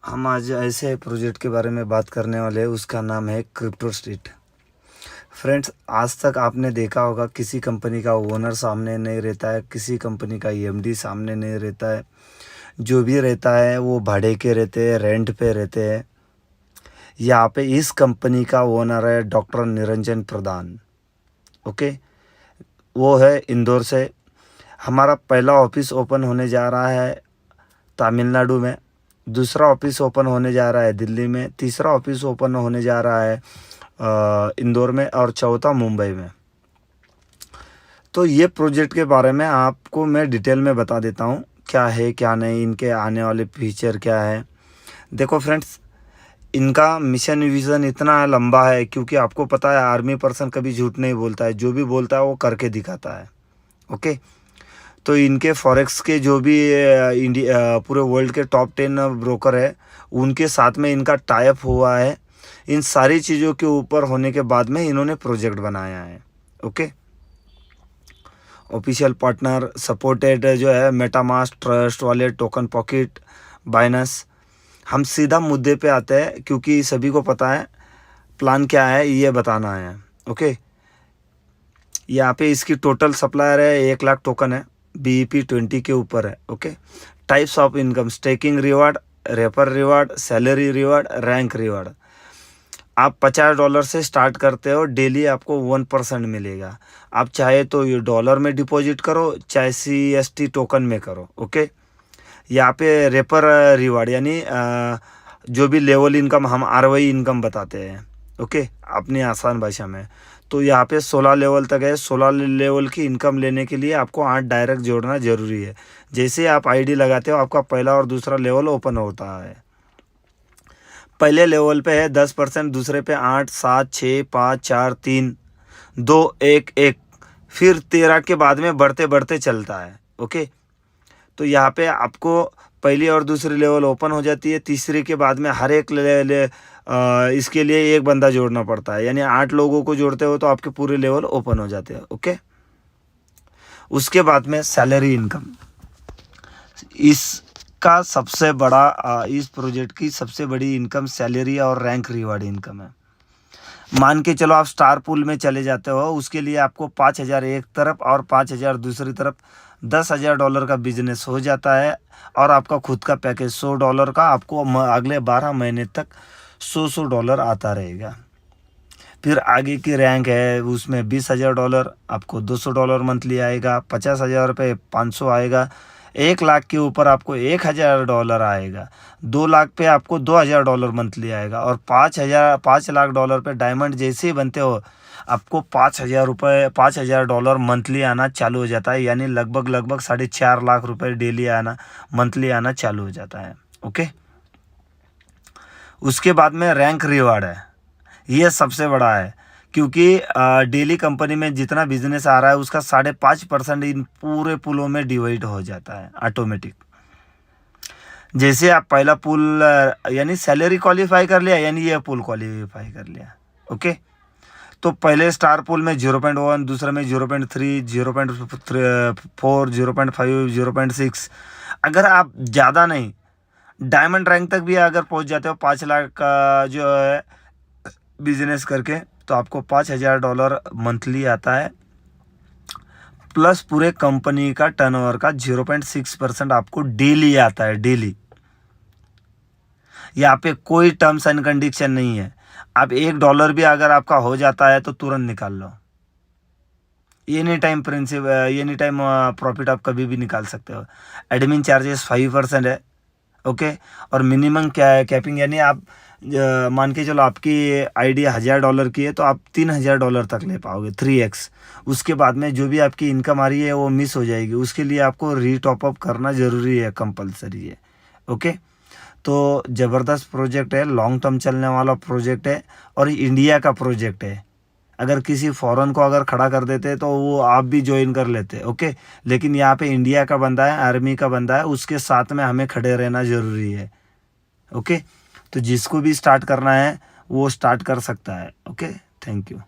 हम आज ऐसे प्रोजेक्ट के बारे में बात करने वाले हैं, उसका नाम है क्रिप्टो स्ट्रीट। फ्रेंड्स, आज तक आपने देखा होगा किसी कंपनी का ओनर सामने नहीं रहता है, किसी कंपनी का एमडी सामने नहीं रहता है। जो भी रहता है वो भाड़े के रहते हैं, रेंट पे रहते हैं। यहाँ पे इस कंपनी का ओनर है डॉक्टर निरंजन प्रधान। ओके, वो है इंदौर से। हमारा पहला ऑफिस ओपन होने जा रहा है तमिलनाडु में, दूसरा ऑफिस ओपन होने जा रहा है दिल्ली में, तीसरा ऑफिस ओपन होने जा रहा है इंदौर में, और चौथा मुंबई में। तो ये प्रोजेक्ट के बारे में आपको मैं डिटेल में बता देता हूँ, क्या है क्या नहीं, इनके आने वाले फीचर क्या है। देखो फ्रेंड्स, इनका मिशन विज़न इतना लंबा है, क्योंकि आपको पता है आर्मी पर्सन कभी झूठ नहीं बोलता है, जो भी बोलता है वो करके दिखाता है। ओके, तो इनके फॉरेक्स के जो भी इंडिया पूरे वर्ल्ड के टॉप 10 ब्रोकर है, उनके साथ में इनका टाइप हुआ है। इन सारी चीज़ों के ऊपर होने के बाद में इन्होंने प्रोजेक्ट बनाया है। ओके, ऑफिशियल पार्टनर सपोर्टेड जो है MetaMask, trust wallet, token pocket, Binance. हम सीधा मुद्दे पे आते हैं, क्योंकि सभी को पता है प्लान क्या है, ये बताना है। ओके, यहाँ पे इसकी टोटल सप्लायर है 1 लाख टोकन है, BEP 20 के ऊपर है। Okay, types of income, staking reward, refer reward, salary reward, rank reward. आप $50 से स्टार्ट करते हो, डेली आपको 1% मिलेगा। आप चाहे तो ये डॉलर में डिपॉजिट करो, चाहे CST टोकन में करो। ओके, यहाँ पे रेफर रिवार्ड यानी जो भी लेवल इनकम, हम ROI इनकम बताते हैं। ओके, अपनी आसान भाषा में। तो यहाँ पे 16 लेवल तक है। 16 लेवल की इनकम लेने के लिए आपको 8 डायरेक्ट जोड़ना ज़रूरी है। जैसे आप ID लगाते हो, आपका पहला और दूसरा लेवल ओपन होता है। पहले लेवल पे है 10%, दूसरे पे 8, 7, 6, 5, 4, 3, 2, 1, 1, फिर 13 के बाद में बढ़ते बढ़ते चलता है। ओके, तो यहाँ पे आपको पहली और दूसरी लेवल ओपन हो जाती है। तीसरी के बाद में हर एक इसके लिए एक बंदा जोड़ना पड़ता है, यानी 8 लोगों को जोड़ते हो तो आपके पूरे लेवल ओपन हो जाते हैं। ओके, उसके बाद में सैलरी इनकम, इसका सबसे बड़ा इस प्रोजेक्ट की सबसे बड़ी इनकम सैलरी और रैंक रिवार्ड इनकम है। मान के चलो आप स्टार पूल में चले जाते हो, उसके लिए आपको 5,000 एक तरफ और 5,000 दूसरी तरफ, $10,000 का बिजनेस हो जाता है। और आपका खुद का पैकेज $100 का, आपको अगले 12 महीने तक $100 आता रहेगा। फिर आगे की रैंक है, उसमें $20,000 आपको $200 मंथली आएगा, 50,000 रुपये 500 आएगा, 1 लाख के ऊपर आपको $1,000 आएगा, 2 लाख पे आपको $2,000 मंथली आएगा, और 5 लाख डॉलर पे डायमंड जैसे ही बनते हो, आपको $5,000 मंथली आना चालू हो जाता है। यानी लगभग 4.5 लाख रुपये डेली आना, मंथली आना चालू हो जाता है। ओके, उसके बाद में रैंक रिवार्ड है, ये सबसे बड़ा है, क्योंकि डेली कंपनी में जितना बिजनेस आ रहा है उसका 5.5% इन पूरे पुलों में डिवाइड हो जाता है ऑटोमेटिक। जैसे आप पहला पुल यानी सैलरी क्वालिफाई कर लिया, यानी ये पुल क्वालिफाई कर लिया। ओके, तो पहले स्टार पुल में 0.1, दूसरे में 0.3, 0.4, 0.5, 0.6। अगर आप ज़्यादा नहीं, डायमंड रैंक तक भी अगर पहुंच जाते हो 5 लाख का जो है बिजनेस करके, तो आपको $5,000 मंथली आता है, प्लस पूरे कंपनी का टर्नओवर का 0.6% आपको डेली आता है। डेली यहाँ पे कोई टर्म्स एंड कंडीशन नहीं है। आप $1 भी अगर आपका हो जाता है तो तुरंत निकाल लो। Any time any time profit आप कभी भी निकाल सकते हो। एडमिन चार्जेस 5% है। ओके, और मिनिमम क्या है कैपिंग, यानी आप मान के चलो आपकी ID $1,000 की है, तो आप $3,000 तक ले पाओगे, 3x। उसके बाद में जो भी आपकी इनकम आ रही है वो मिस हो जाएगी, उसके लिए आपको रीटॉपअप करना ज़रूरी है, कंपलसरी है। ओके, तो ज़बरदस्त प्रोजेक्ट है, लॉन्ग टर्म चलने वाला प्रोजेक्ट है, और इंडिया का प्रोजेक्ट है। अगर किसी फॉरेन को अगर खड़ा कर देते तो वो आप भी ज्वाइन कर लेते। ओके, लेकिन यहाँ पे इंडिया का बंदा है, आर्मी का बंदा है, उसके साथ में हमें खड़े रहना ज़रूरी है। ओके, तो जिसको भी स्टार्ट करना है वो स्टार्ट कर सकता है। Okay, thank you.